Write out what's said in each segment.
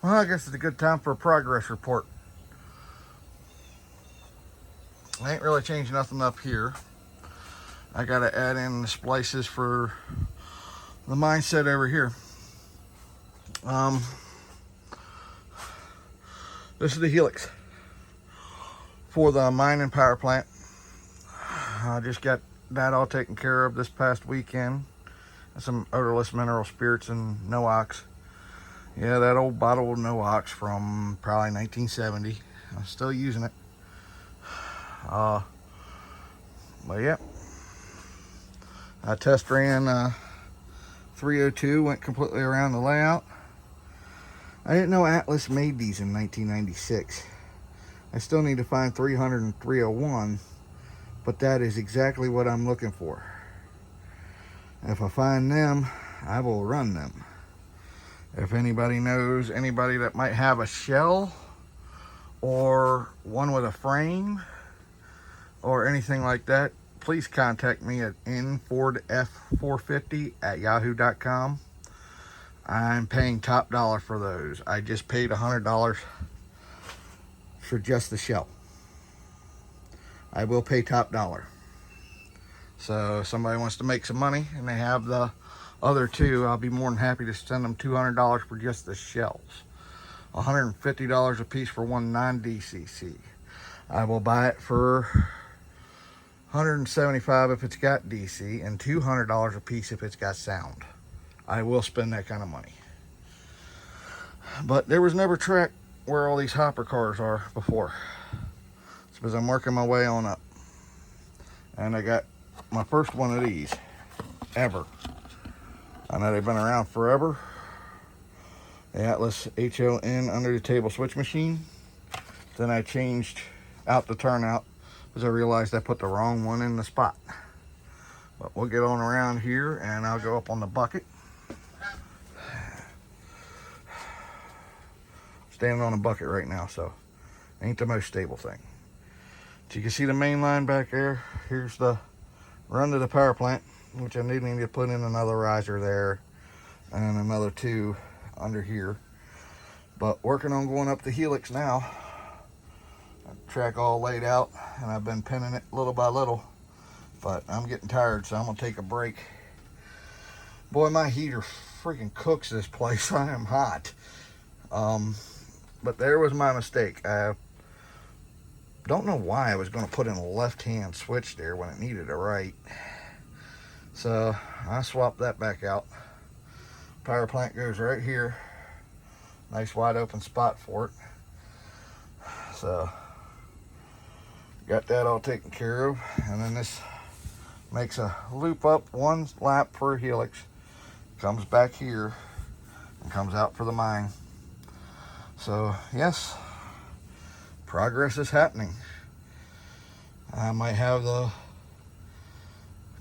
Well, I guess it's a good time for a progress report. I ain't really changed nothing up here. I gotta add in the splices for the mindset over here. Um, this is the helix for the mining power plant. I just got that all taken care of this past weekend. Some odorless mineral spirits and Noox. Yeah, that old bottle of Noox from probably 1970. I'm still using it. Uh, but yeah, I test ran 302, went completely around the layout. I didn't know Atlas made these in 1996. I still need to find 300 and 301, but that is exactly what I'm looking for. If I find them, I will run them. If anybody knows anybody that might have a shell or one with a frame or anything like that, please contact me at nfordf450 at yahoo.com. I'm paying top dollar for those. I just paid $100 for just the shell. I will pay top dollar. So if somebody wants to make some money and they have the other two, I'll be more than happy to send them $200 for just the shells. $150 a piece for one non-DCC. I will buy it for $175 if it's got DC and $200 a piece if it's got sound. I will spend that kind of money. But there was never track where all these hopper cars are before. It's because I'm working my way on up. And I got my first one of these ever. I know they've been around forever. The Atlas HON under the table switch machine. Then I changed out the turnout because I realized I put the wrong one in the spot. But we'll get on around here and I'll go up on the bucket. Standing on a bucket right now, so ain't the most stable thing. But you can see the main line back there. Here's the run to the power plant, which I need to put in another riser there and another two under here. But working on going up the helix now. Track all laid out and I've been pinning it little by little, but I'm getting tired, so I'm gonna take a break. Boy, my heater freaking cooks this place. I am hot. But there was my mistake. I don't know why I was going to put in a left-hand switch there when it needed a right. So I swapped that back out. Power plant goes right here. Nice wide open spot for it. So got that all taken care of. And then this makes a loop up one lap for a helix. Comes back here and comes out for the mine. So yes, progress is happening. I might have the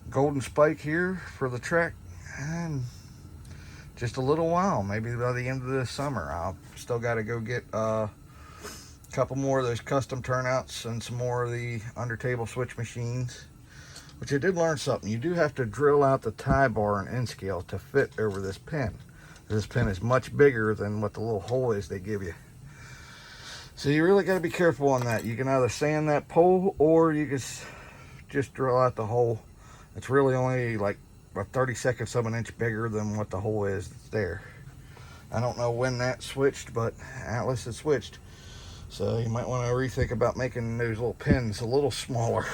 golden spike here for the track and just a little while, maybe by the end of this summer. I'll still got to go get a couple more of those custom turnouts and some more of the under table switch machines, which I did learn something. You do have to drill out the tie bar and end scale to fit over this pin. This pin is much bigger than what the little hole is they give you. So you really got to be careful on that. You can either sand that pole or you can just drill out the hole. It's really only like a 32nd of an inch bigger than what the hole is that's there. I don't know when that switched, but Atlas has switched. So you might want to rethink about making those little pins a little smaller.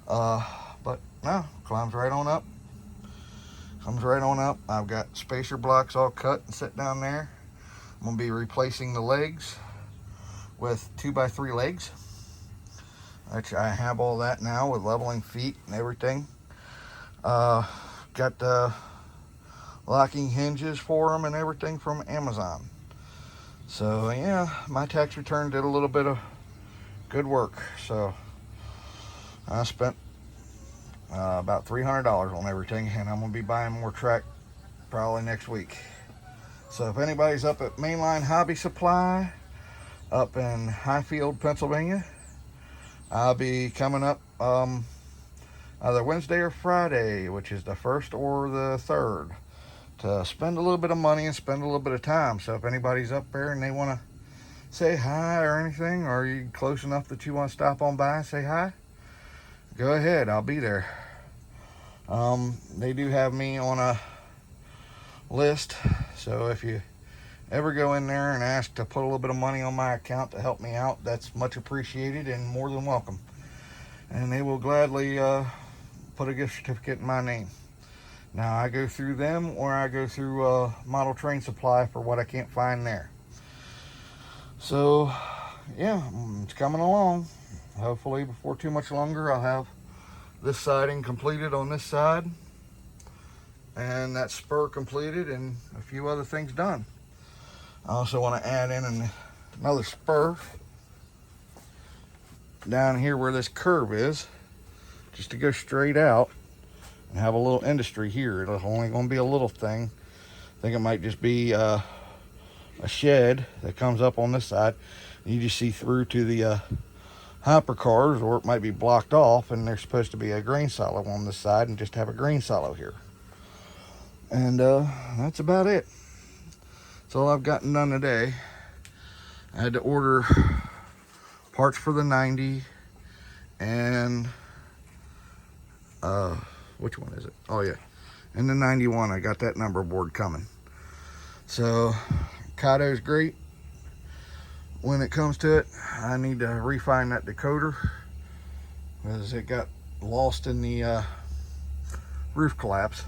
But no, climbs right on up. Comes right on up. I've got spacer blocks all cut and set down there. I'm going to be replacing the legs with 2x3 legs, which I have all that now with leveling feet and everything. Got the locking hinges for them and everything from Amazon. So yeah, my tax return did a little bit of good work. So I spent about $300 on everything, and I'm going to be buying more track probably next week. So if anybody's up at Mainline Hobby Supply up in Highfield, Pennsylvania, I'll be coming up either Wednesday or Friday, which is the 1st or the 3rd. to spend a little bit of money and spend a little bit of time. So if anybody's up there and they want to say hi or anything, or you close enough that you want to stop on by and say hi, go ahead, I'll be there. They do have me on a list, so if you ever go in there and ask to put a little bit of money on my account to help me out, that's much appreciated and more than welcome. And they will gladly put a gift certificate in my name. Now, I go through them, or I go through Model Train Supply for what I can't find there. So yeah, it's coming along. Hopefully before too much longer I'll have this siding completed on this side, and that spur completed, and a few other things done. I also want to add in another spur down here where this curve is, just to go straight out and have a little industry here. It's only going to be a little thing. I think it might just be a shed that comes up on this side. You just see through to the hopper cars, or it might be blocked off and there's supposed to be a grain silo on this side and just have a grain silo here. And that's about it. That's all I've gotten done today. I had to order parts for the 90 and which one is it? Oh yeah, and the 91. I got that number board coming. So Kato's great when it comes to it. I need to refine that decoder because it got lost in the roof collapse.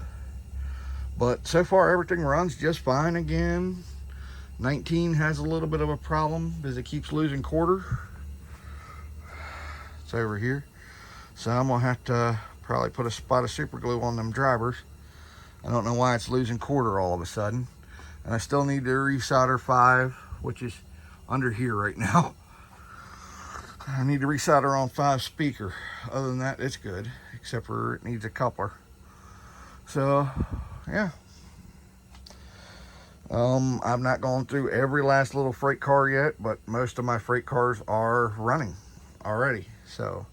But so far everything runs just fine. Again, 19 has a little bit of a problem because it keeps losing quarter. It's over here, so I'm gonna have to probably put a spot of super glue on them drivers. I don't know why it's losing quarter all of a sudden. And I still need to resolder 5, which is under here right now. I need to resolder on 5 speaker. Other than that, it's good, except for it needs a coupler. So yeah, I've not gone through every last little freight car yet, but most of my freight cars are running already. So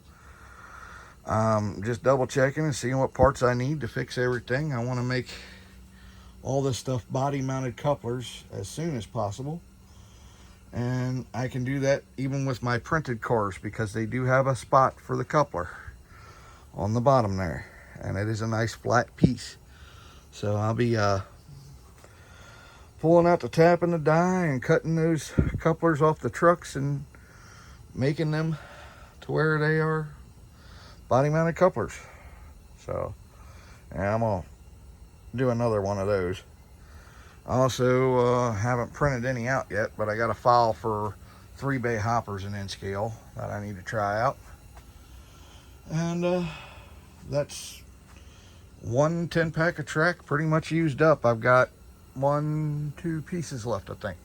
just double checking and seeing what parts I need to fix everything. I want to make all this stuff body mounted couplers as soon as possible, and I can do that even with my printed cars because they do have a spot for the coupler on the bottom there, and it is a nice flat piece. So I'll be pulling out the tap and the die and cutting those couplers off the trucks and making them to where they are body mounted couplers. So yeah, I'm gonna do another one of those. I also haven't printed any out yet, but I got a file for 3-bay hoppers in N-scale that I need to try out. And that's one 10-pack of track pretty much used up. I've got 2 pieces left, I think.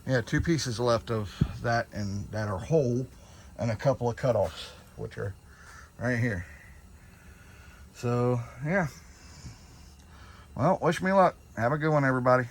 Yeah, 2 pieces left of that, and that are whole, and a couple of cutoffs, which are right here. So yeah, well, wish me luck. Have a good one, everybody.